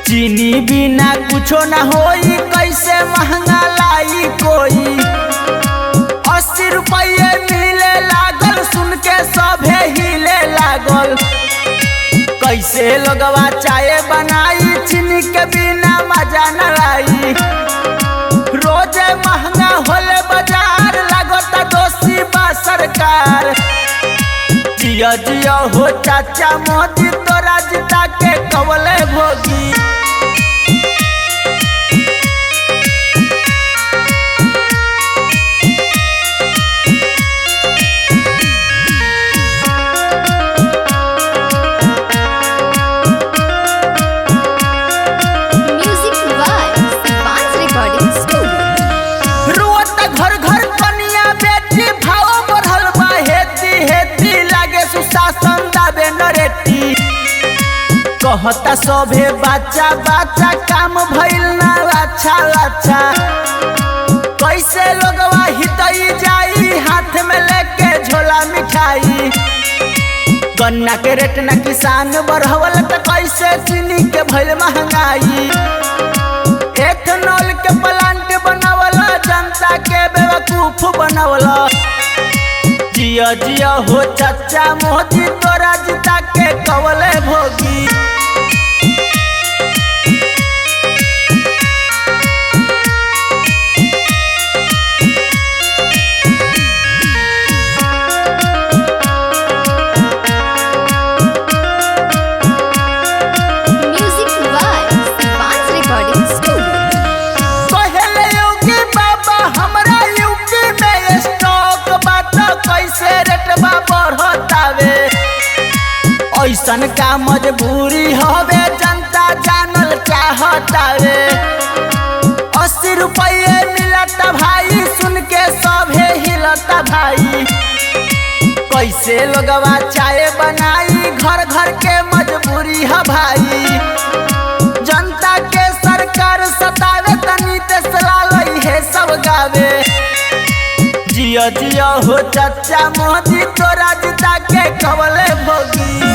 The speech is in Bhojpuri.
चीनी बिना कुछो न होई, कैसे महंगा लाई कोई। 80 रुपये मिले लागल, सुन के सभे हिले लागल। कैसे लोगवा चाय बनाई, चीनी के बिना मजा न लाई। रोजे महंगा होले बाजार, लागता दोषी बा सरकार। जिया जिया हो चाचा मोदी, तोरा जिता के कवले भोगी। कहता सभे बच्चा बच्चा, काम भइल ना अच्छा अच्छा। कैसे लोगवा हितई जाई, हाथ में लेके झोला मिठाई। गन्ना के रेट ना किसान बढ़वल, त कैसे चीनी के भइल महंगाई। एथेनॉल के प्लांट बनावल, जनता के बेवकूफ बनावल। जिया जिया हो चाचा मोदी, तोरा जिता के कवले भोगी। ऐसन का मजबूरी हवे, जनता जानल चाहतावे। 80 रुपये मिलता भाई, सुन के सभे हिलता भाई। कैसे लोगवा चाय बनाई, घर घर के मजबूरी है भाई। जनता के सरकार सतावे, तनी तेसला लई है सब गावे। जिया जिया हो चाचा मोदी, तोरा जिता के कवले भोगी।